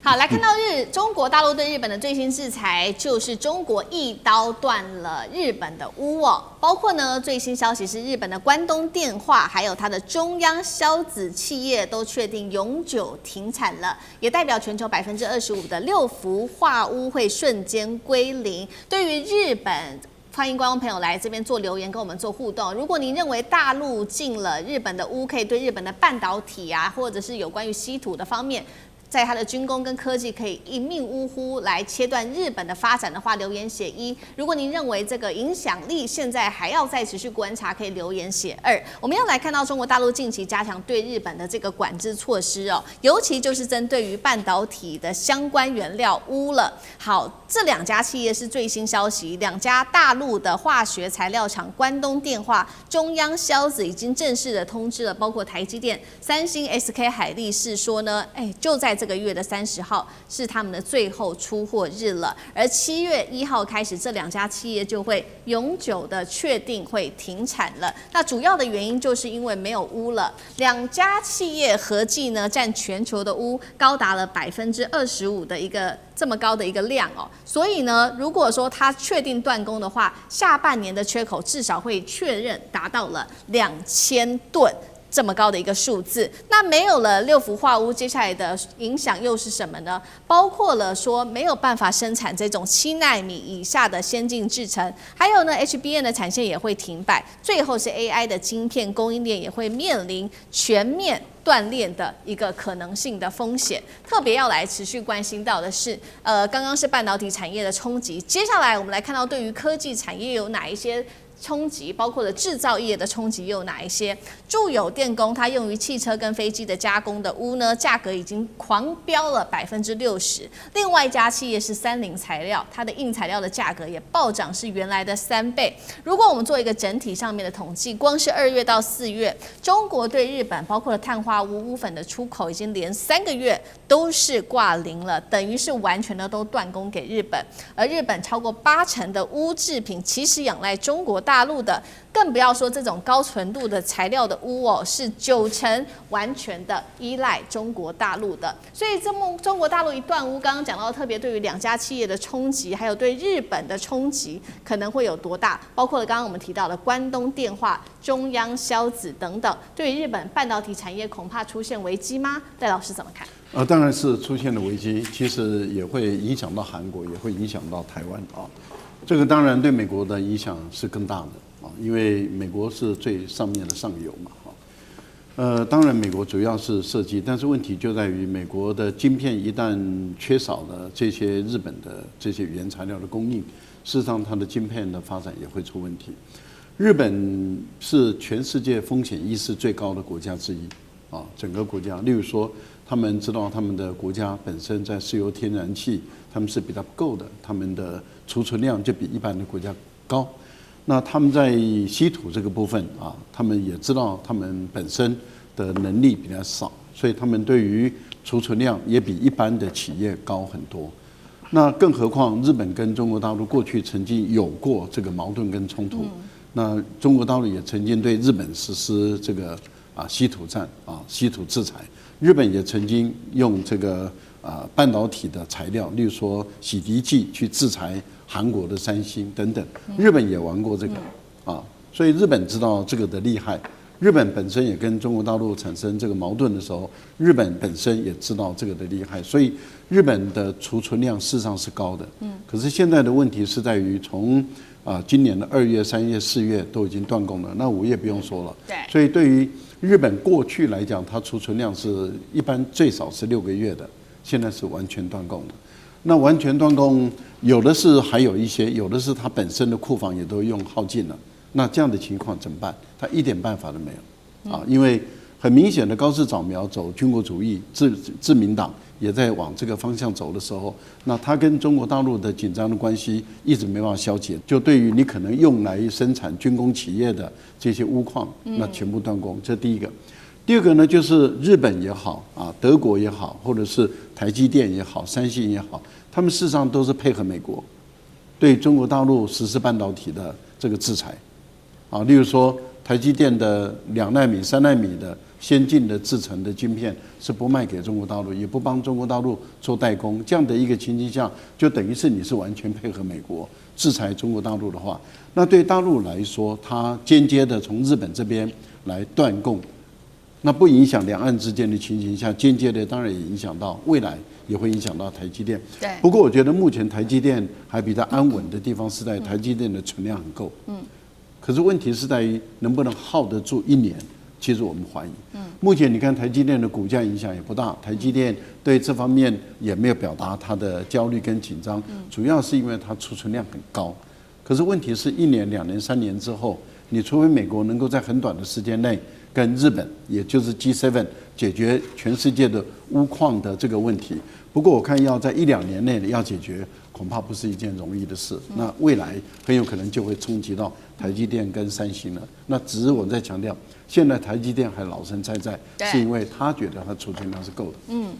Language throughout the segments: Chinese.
好，来看到中国大陆对日本的最新制裁，就是中国一刀断了日本的钨哦。包括呢，最新消息是日本的关东电化，还有它的中央硝子企业都确定永久停产了，也代表全球25%的6氟化钨会瞬间归零。对于日本，欢迎观众朋友来这边做留言，跟我们做互动。如果您认为大陆禁了日本的钨，可以对日本的半导体啊，或者是有关于稀土的方面，在它的军工跟科技可以一命呜呼来切断日本的发展的话，留言写1；如果您认为这个影响力现在还要再持续观察，可以留言写2。我们要来看到中国大陆近期加强对日本的这个管制措施哦，尤其就是针对于半导体的相关原料钨了。好，这2家企业是最新消息，2家大陆的化学材料厂关东电化、中央硝子已经正式的通知了，包括台积电、三星、SK 海力士说呢，就在这个月的30号是他们的最后出货日了，而7月1号开始，这2家企业就会永久的确定会停产了。那主要的原因就是因为没有钨了，2家企业合计呢占全球的钨高达了25%的一个这么高的一个量哦，所以呢，如果说它确定断供的话，下半年的缺口至少会确认达到了2000吨。这么高的一个数字，那没有了6氟化钨，接下来的影响又是什么呢？包括了说没有办法生产这种7奈米以下的先进制程，还有呢 HBM 的产线也会停摆，最后是 AI 的晶片供应链也会面临全面断裂的一个可能性的风险。特别要来持续关心到的是，刚刚是半导体产业的冲击，接下来我们来看到对于科技产业有哪一些冲击，包括了制造业的冲击又有哪一些？住友电工它用于汽车跟飞机的加工的钨呢，价格已经狂飙了60%。另外一家企业是三菱材料，它的硬材料的价格也暴涨，是原来的3倍。如果我们做一个整体上面的统计，光是2月到4月，中国对日本包括了碳化钨、钨粉的出口已经连3个月都是挂零了，等于是完全的都断供给日本。而日本超过80%的钨制品其实仰赖中国大陆的，更不要说这种高纯度的材料的钨哦，是90%完全的依赖中国大陆的。所以中国大陆一断钨，刚刚讲到特别对于2家企业的冲击，还有对日本的冲击可能会有多大，包括了刚刚我们提到的关东电化、中央硝子等等，对于日本半导体产业恐怕出现危机吗？戴老师怎么看？当然是出现了危机，其实也会影响到韩国，也会影响到台湾啊。这个当然对美国的影响是更大的啊，因为美国是最上面的上游嘛啊。当然美国主要是设计，但是问题就在于美国的晶片一旦缺少了这些日本的这些原材料的供应，事实上它的晶片的发展也会出问题。日本是全世界风险意识最高的国家之一啊，整个国家，例如说。他们知道他们的国家本身在石油天然气他们是比较不够的，他们的储存量就比一般的国家高。那他们在稀土这个部分啊，他们也知道他们本身的能力比较少，所以他们对于储存量也比一般的企业高很多。那更何况日本跟中国大陆过去曾经有过这个矛盾跟冲突，那中国大陆也曾经对日本实施这个稀土战啊稀土制裁。日本也曾经用这个半导体的材料，例如说洗涤剂去制裁韩国的三星等等，日本也玩过这个啊，所以日本知道这个的厉害。日本本身也跟中国大陆产生这个矛盾的时候，日本本身也知道这个的厉害，所以日本的储存量事实上是高的。可是现在的问题是在于从今年的2月、3月、4月都已经断供了，那5月不用说了。对，所以对于日本过去来讲，它储存量是一般最少是6个月的，现在是完全断供的。那完全断供，有的是还有一些，有的是它本身的库房也都用耗尽了。那这样的情况怎么办？它一点办法都没有啊，因为很明显的高市早苗走军国主义，自民党也在往这个方向走的时候，那它跟中国大陆的紧张的关系一直没办法消解，就对于你可能用来生产军工企业的这些钨矿，那全部断供，这第一个。第二个呢，就是日本也好啊，德国也好，或者是台积电也好，三星也好，他们事实上都是配合美国对中国大陆实施半导体的这个制裁啊，例如说台积电的2奈米、3奈米的先进的制成的晶片是不卖给中国大陆，也不帮中国大陆做代工，这样的一个情形下，就等于是你是完全配合美国制裁中国大陆的话，那对大陆来说，它间接的从日本这边来断供，那不影响两岸之间的情形下，间接的当然也影响到未来。也会影响到台积电。对。不过我觉得目前台积电还比较安稳的地方是在台积电的存量很够。可是问题是在于能不能耗得住1年，其实我们怀疑。目前你看台积电的股价影响也不大，台积电对这方面也没有表达它的焦虑跟紧张，主要是因为它储存量很高。可是问题是1年、2年、3年之后，你除非美国能够在很短的时间内跟日本，也就是 G7 解决全世界的钨矿的这个问题。不过我看要在1、2年内要解决，恐怕不是一件容易的事。那未来很有可能就会冲击到台积电跟三星了。那只是我在强调，现在台积电还老神在在，是因为他觉得他储存量是够的。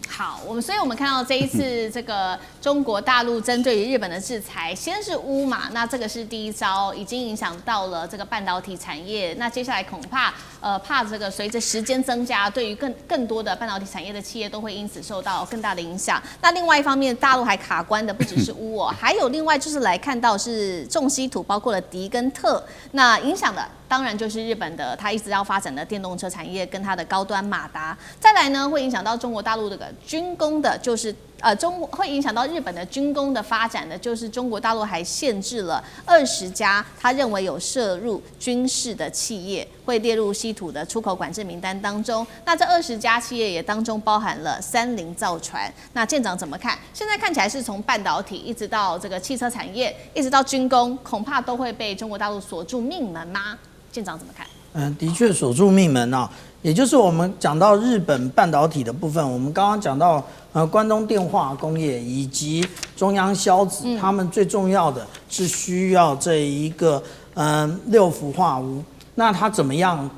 好，所以我们看到这一次这个中国大陆针对于日本的制裁，先是钨嘛，那这个是第一招，已经影响到了这个半导体产业。那接下来恐怕怕这个随着时间增加，对于更多的半导体产业的企业都会因此受到更大的影响。那另外一方面，大陆还卡关的不只是钨哦，还有另外就是来看到是重稀土，包括了镝跟锗，那影响的当然就是日本的它一直要发展的电动车产业跟它的高端马达。再来呢，会影响到中国大陆这个军工的，就是会影响到日本的军工的发展的，就是中国大陆还限制了20家他认为有涉入军事的企业，会列入稀土的出口管制名单当中。那这20家企业也当中包含了30造船。那舰长怎么看？现在看起来是从半导体一直到这个汽车产业，一直到军工，恐怕都会被中国大陆锁住命门吗？舰长怎么看？的确锁住命门啊，也就是我们讲到日本半导体的部分，我们刚刚讲到关东电化工业以及中央消子，他们最重要的是需要这一个6氟化钨，那它怎么样？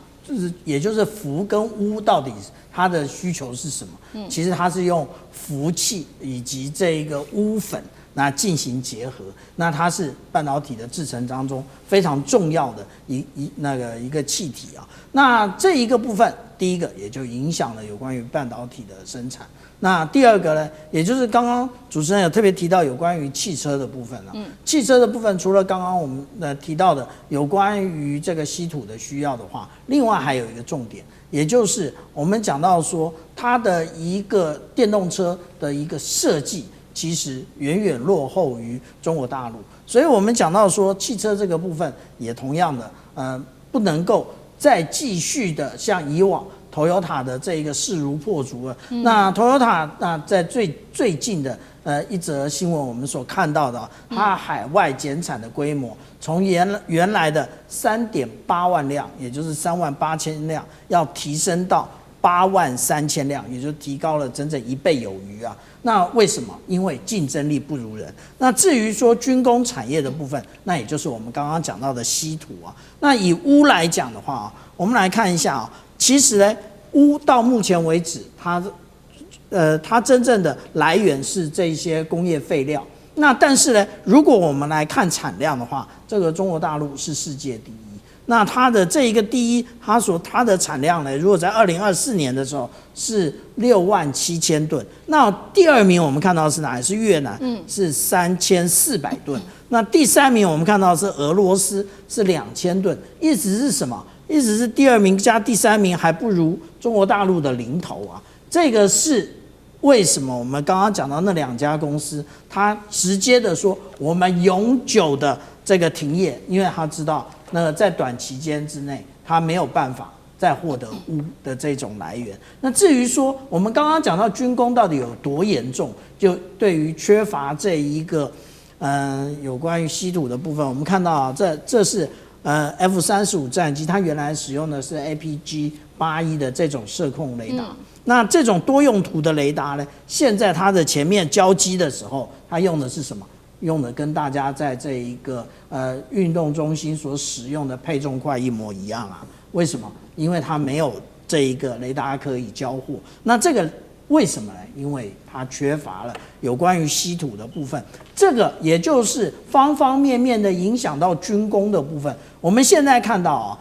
也就是氟跟钨到底它的需求是什么？其实它是用氟气以及这一个钨粉。那进行结合，那它是半导体的制程当中非常重要的一个气体啊。那这一个部分，第一个也就影响了有关于半导体的生产。那第二个呢，也就是刚刚主持人有特别提到有关于汽车的部分了。汽车的部分除了刚刚我们提到的有关于这个稀土的需要的话，另外还有一个重点，也就是我们讲到说它的一个电动车的一个设计。其实远远落后于中国大陆，所以我们讲到说汽车这个部分也同样的，不能够再继续的像以往 Toyota 的这一个势如破竹了。那 Toyota 在最近的一则新闻，我们所看到的，它海外减产的规模从原来的3.8万辆，也就是38000辆，要提升到83000辆，也就提高了整整1倍有余啊。那为什么？因为竞争力不如人。那至于说军工产业的部分，那也就是我们刚刚讲到的稀土啊。那以钨来讲的话，我们来看一下啊，其实呢，钨到目前为止，它真正的来源是这些工业废料。那但是呢，如果我们来看产量的话，这个中国大陆是世界第一。那它的这一个第一，它的产量呢，如果在2024年的时候是67000吨，那第二名我们看到是哪里？是越南，是3400吨。那第三名我们看到是俄罗斯，是2000吨。意思是什么？意思是第二名加第三名还不如中国大陆的零头啊。这个是为什么？我们刚刚讲到那2家公司，它直接的说我们永久的这个停业，因为他知道。那在短期间之内，它没有办法再获得钨的这种来源。那至于说我们刚刚讲到军工到底有多严重，就对于缺乏这一个有关于稀土的部分，我们看到啊，这是F-35战机，它原来使用的是 APG-81的这种射控雷达。那这种多用途的雷达呢，现在它的前面交机的时候，它用的是什么？用的跟大家在这一个运动中心所使用的配重块一模一样啊？为什么？因为它没有这一个雷达可以交互。那这个为什么呢？因为它缺乏了有关于稀土的部分，这个也就是方方面面的影响到军工的部分。我们现在看到啊，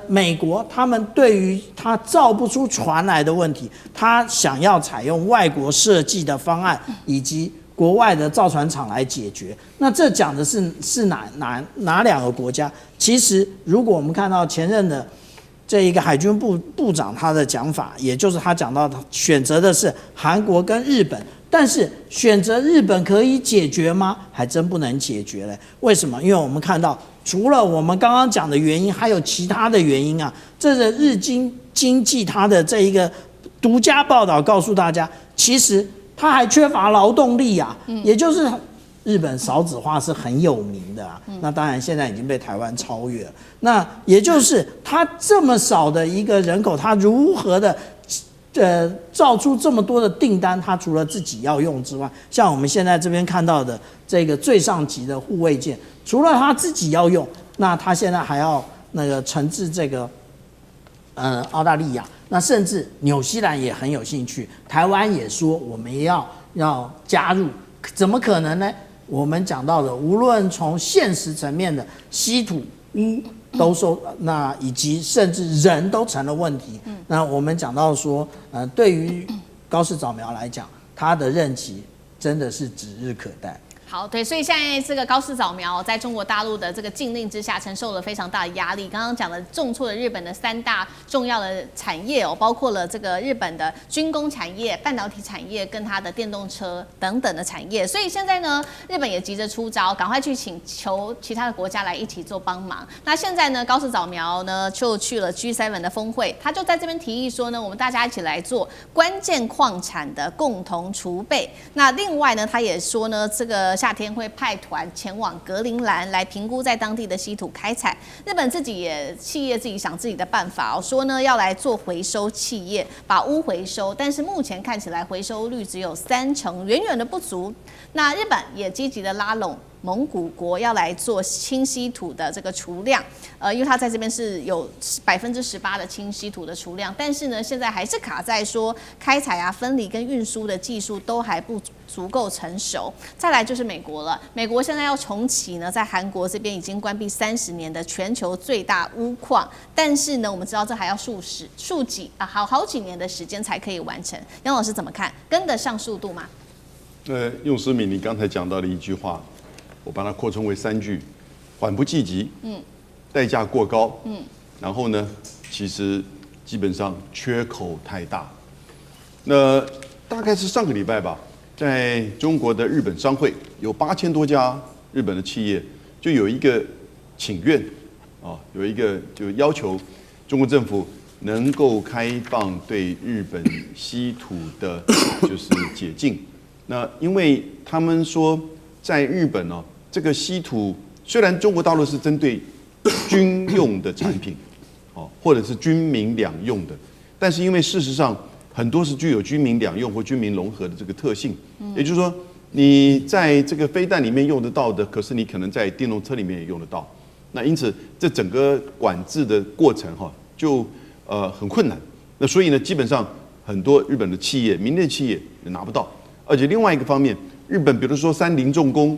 美国他们对于他造不出船来的问题，他想要采用外国设计的方案以及国外的造船厂来解决。那这讲的是哪两个国家？其实如果我们看到前任的这一个海军部长他的讲法，也就是他讲到他选择的是韩国跟日本。但是选择日本可以解决吗？还真不能解决嘞。为什么？因为我们看到，除了我们刚刚讲的原因，还有其他的原因啊。这是日经济它的这一个独家报道告诉大家，其实它还缺乏劳动力啊。也就是日本少子化是很有名的啊。那当然现在已经被台湾超越了。那也就是它这么少的一个人口，它如何的造出这么多的订单，它除了自己要用之外，像我们现在这边看到的这个最上级的护卫舰，除了他自己要用，那他现在还要那个惩治这个澳大利亚，那甚至纽西兰也很有兴趣，台湾也说我们也要加入，怎么可能呢？我们讲到的，无论从现实层面的稀土污都那以及甚至人都成了问题。那我们讲到说，对于高市早苗来讲，他的任期真的是指日可待。好，对，所以现在这个高市早苗在中国大陆的这个禁令之下，承受了非常大的压力。刚刚讲的重挫了日本的3大重要的产业哦，包括了这个日本的军工产业、半导体产业跟它的电动车等等的产业。所以现在呢，日本也急着出招，赶快去请求其他的国家来一起做帮忙。那现在呢，高市早苗呢就去了 G7 的峰会，他就在这边提议说呢，我们大家一起来做关键矿产的共同储备。那另外呢，他也说呢，这个夏天会派团前往格陵兰来评估在当地的稀土开采。日本自己企业自己想自己的办法说呢要来做回收企业，把钨回收，但是目前看起来回收率只有30%，远远的不足。那日本也积极的拉拢蒙古国要来做轻稀土的这个储量，因为它在这边是有18%的轻稀土的储量，但是呢，现在还是卡在说开采啊、分离跟运输的技术都还不足够成熟。再来就是美国了，美国现在要重启呢，在韩国这边已经关闭30年的全球最大钨矿，但是呢，我们知道这还要好几年的时间才可以完成。杨老师怎么看？跟得上速度吗？用思敏你刚才讲到的一句话，我把它扩充为3句：缓不济急，代价过高，然后呢，其实基本上缺口太大。那大概是上个礼拜吧，在中国的日本商会有8000多家日本的企业，就有一个请愿有一个就要求中国政府能够开放对日本稀土的，就是解禁。那因为他们说，在日本这个稀土虽然中国大陆是针对军用的产品，或者是军民两用的，但是因为事实上很多是具有军民两用或军民融合的这个特性，也就是说，你在这个飞弹里面用得到的，可是你可能在电动车里面也用得到。那因此，这整个管制的过程就很困难。那所以呢，基本上很多日本的企业、民间企业也拿不到。而且另外一个方面，日本比如说三菱重工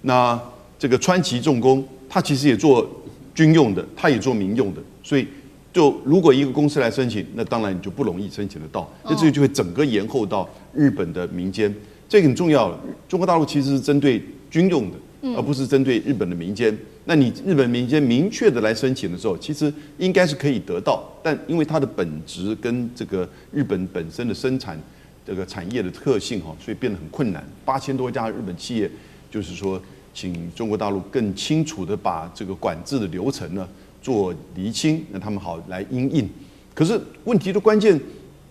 那这个川崎重工，它其实也做军用的，它也做民用的，所以就如果一个公司来申请，那当然你就不容易申请得到，那这就会整个延后到日本的民间，这个很重要。中国大陆其实是针对军用的，而不是针对日本的民间。那你日本民间明确的来申请的时候，其实应该是可以得到，但因为它的本质跟这个日本本身的生产这个产业的特性所以变得很困难。8000多家日本企业，就是说，请中国大陆更清楚的把这个管制的流程呢做厘清，那他们好来因应。可是问题的关键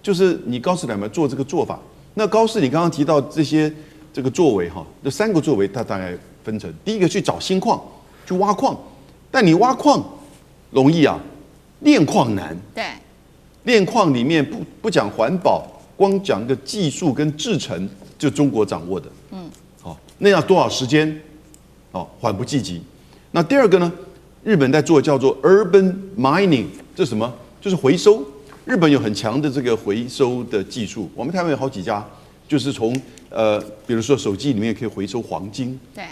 就是你高市早苗做这个做法。那高市你刚刚提到这些这个作为这3个作为，它大概分成：第一个去找新矿，去挖矿，但你挖矿容易炼矿难。对，炼矿里面不讲环保。光讲个技术跟制程，就中国掌握的，那要多少时间？缓不济急。那第二个呢？日本在做叫做 urban mining， 这是什么？就是回收。日本有很强的这个回收的技术，我们台湾有好几家，就是从比如说手机里面可以回收黄金，对，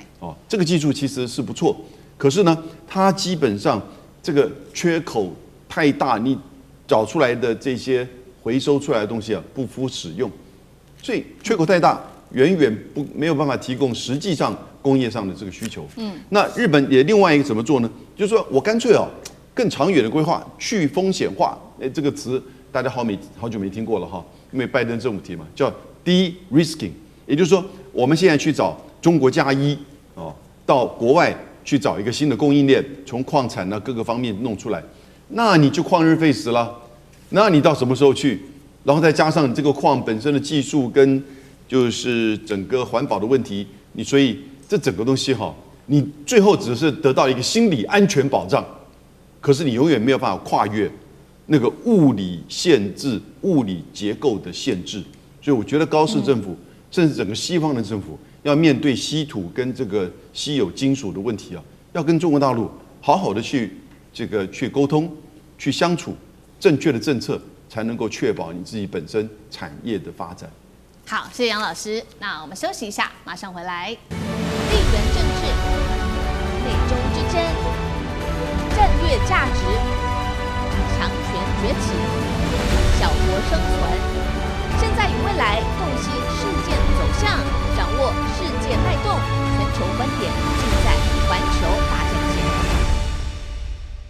这个技术其实是不错。可是呢，它基本上这个缺口太大，你找出来的这些回收出来的东西啊不敷使用，所以缺口太大，远远没有办法提供实际上工业上的这个需求。那日本也另外一个怎么做呢？就是说我干脆更长远的规划，去风险化。这个词大家好久没听过了哈，因为拜登政府提嘛，叫 de-risking， 也就是说我们现在去找中国加一到国外去找一个新的供应链，从矿产各个方面弄出来，那你就旷日费时了。那你到什么时候去？然后再加上这个矿本身的技术跟就是整个环保的问题，所以这整个东西你最后只是得到一个心理安全保障，可是你永远没有办法跨越那个物理限制、物理结构的限制。所以我觉得高市政府，甚至整个西方的政府，要面对稀土跟这个稀有金属的问题要跟中国大陆好好的去沟通、去相处，正确的政策才能够确保你自己本身产业的发展。好，谢谢杨老师。那我们休息一下，马上回来。地缘政治、美中之争、战略价值、强权崛起、小国生存。现在与未来洞悉事件走向，掌握世界脉动，全球观点。